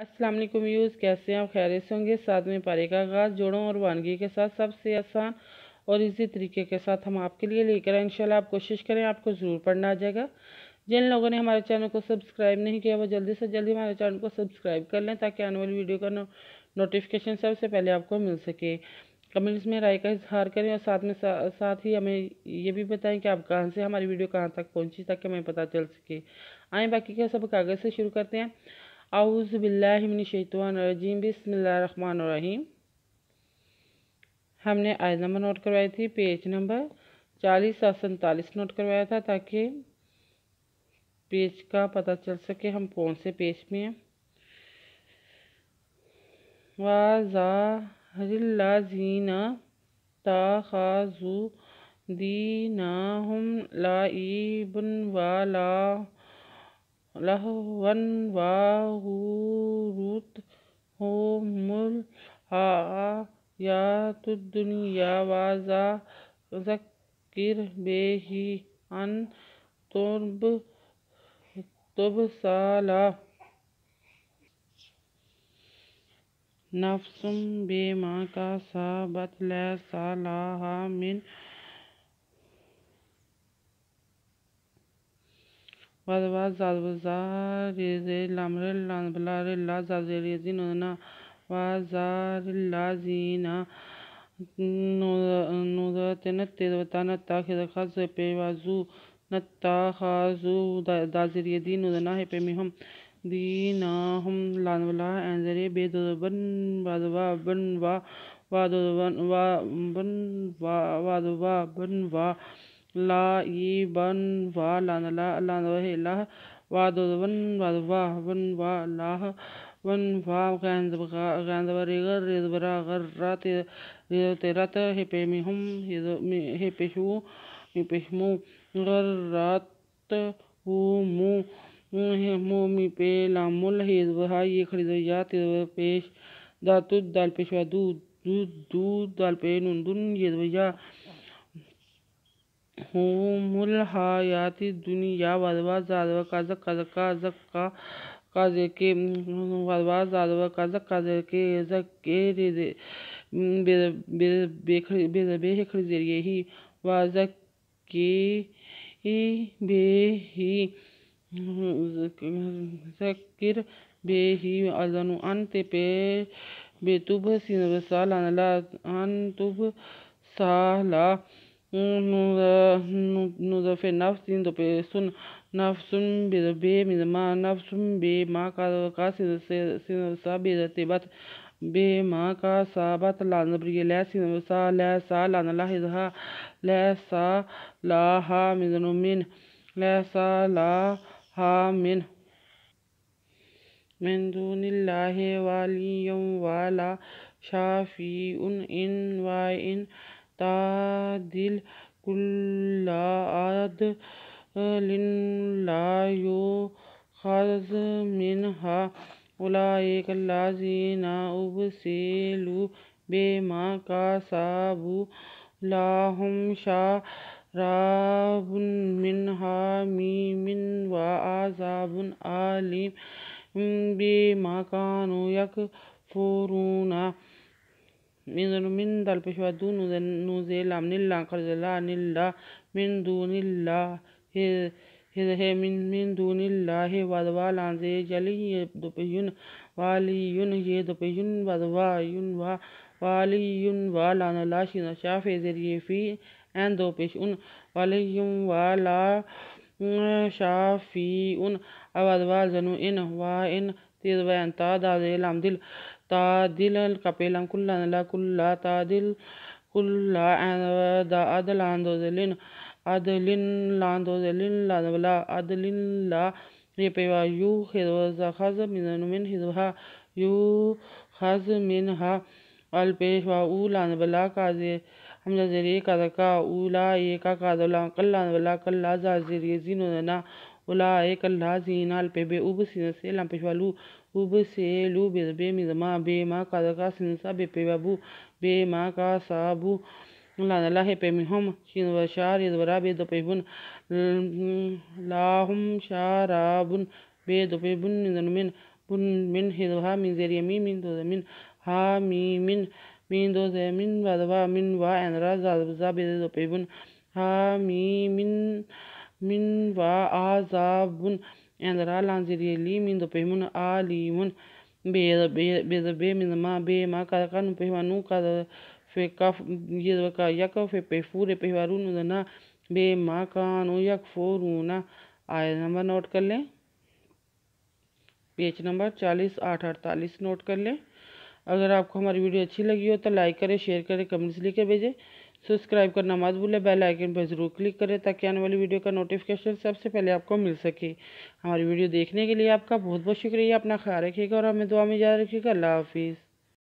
अस्सलाम वालेकुम व्यूज़, कैसे हैं आप? खैरियत से होंगे। साथ में पारे का आगाज़ जोड़ों और वानगी के साथ सबसे आसान और इसी तरीके के साथ हम आपके लिए लेकर आए। इंशाल्लाह आप कोशिश करें, आपको ज़रूर पढ़ना आ जाएगा। जिन लोगों ने हमारे चैनल को सब्सक्राइब नहीं किया वो जल्दी से जल्दी हमारे चैनल को सब्सक्राइब कर लें ताकि आने वाली वीडियो का नोटिफिकेशन सबसे पहले आपको मिल सके। कमेंट्स में राय का इजहार करें और साथ ही हमें ये भी बताएं कि आप कहाँ से हमारी वीडियो कहाँ तक पहुँची ताकि हमें पता चल सके। आए बाकी का सब कागज़ से शुरू करते हैं। आऊज़ु बिल्लाहि मिनश शैतानिर रजीम, बिस्मिल्लाहिर रहमानिर रहीम। हमने आयत नंबर नोट करवाई थी, पेज नंबर 40 और 47 नोट करवाया था ताकि पेज का पता चल सके हम कौन से पेज में हैं। वाज़ारिल्लाज़ीना तख़ज़ू दीनहुम लाइबन व लहवन व गुरूरहुमुल हयातुद दुनिया व ज़क्किर बिही अन तुबसला नफ्सुम बिमा कसबत लैसा लहा मिन वाज़ारिल्लाज़ीना नत्तखज़ु दाज़िरियदीनुदना हेपेमिहुम दीनहुम लानवला एंजरे बेदुबन वादवा बन वा वादुबन वा बन वादवा बन वा लाइबन वा लानला लानवहिला वादुबन वादवा बन वा लाह वन वा गैंदवरिगर रिजबरा गर्रात तेरत हेपेमिहुम हेपेहु हेपेहमु गर्रात हुमु मोमी पे लामुल हिजबहा ये खरीदया तेरे पेश दातुद दाल पेशवा दूध दाल पे नुंदुन ये हुमुल हयाती दुनिया वादवा जादवा काज़ा काज़के वादवा जादवा काज़के ज़क्के बेज़बे खरीदरिये ही वाज़क्के बेही ज़क्किर बेही अज़नु अंते पे बेतुब सिनवसा लानला अंतुब साला नुज़फ़े नफ्सिन दो पे सुन नफ्सुन बेज़बे मिज़मा नफ्सुन बे माँ का सिनवसा बेज़तेबत बे माँ का साबत लानब्रिय लैसा लानला हिज़हा लैसा लाहा मिज़नुमिन लैसा लाहा मिन दूनिल्लाहि वलिय्युन वला शाफिउन इन तादिल कुल्ला अदलिन ला युख़ज़ मिनहा उलाइकल्लज़ीना उबसिलू बिमा कसबू लहुम शराबुन मिन हमीमिन व अज़ाबुन अलीम बिमा कानू यकफुरूना मिन दल पेशवा दू नुज़े लामनिल्ला खरजला निल्ला मिन दूनिल्लाहि वदवा लांजे जली ये दोपेयुन वालियुन ये दोपेयुन वदवा युन वालियुन वा लानला शाफे ज़रिए फी एन दो पेश उन वालियुन वाला शाफीउन अवदवा जनु इन वा इन तेज़ वैन ता दाज़े लामदिल तादिल कपेलम कुल्ला तादिल कुल्ला अदलांदोजलिन अदलिन लांदोजलिन लादवला अदलिन ला रेपेवा यू खज़ मिन हिजहा यू खज़ मिनहा अलपेशवा ऊ लानवला काजे हमजा जरिए काज़का उला ये का काज़ला कल्लानवला कल्ला जाज़िरिए जीनोदना उला ए कल्ला जीना अलपेबे उब सिनसे लांपेशवालू उब से लू बेज़बे मिज़मा बे मा काज़का सिनसा बेपेवाबू बे मा का साबू लानला हेपेमिहुम शिनवशा रिज़वरा बेदपेबुन lahum sharabun be do be bun min بن من ہدوہ من زیر یمین من دو من ہا می من دو زیر من ودوا من وا اندرا زا بید دو پی بن ہا می من وا آ زا بن اندرا لان زیر لی من دو پی من آ لی من بید بی من ما بی ما کا نو پی نو کا فی کف ید کا یک فی پی فور پی وارون دنا بے ما کانو یکفرون۔ آیت نمبر نوٹ کر لیں، پیج نمبر 40/8-48 نوٹ کر لیں۔ اگر آپ کو ہماری ویڈیو اچھی لگی ہو تو لائک کریں، شیئر کریں، کمنٹس لکھ کے بھیجیں، سبسکرائب کرنا مت بھولیں، بیل آئیکن پر ضرور کلک کریں تاکہ آنے والی ویڈیو کا نوٹیفیکیشن سب سے پہلے آپ کو مل سکے۔ ہماری ویڈیو دیکھنے کے لیے آپ کا بہت بہت شکریہ۔ اپنا خیال رکھیے گا اور ہمیں دعا میں یاد رکھیے گا۔ اللہ حافظ۔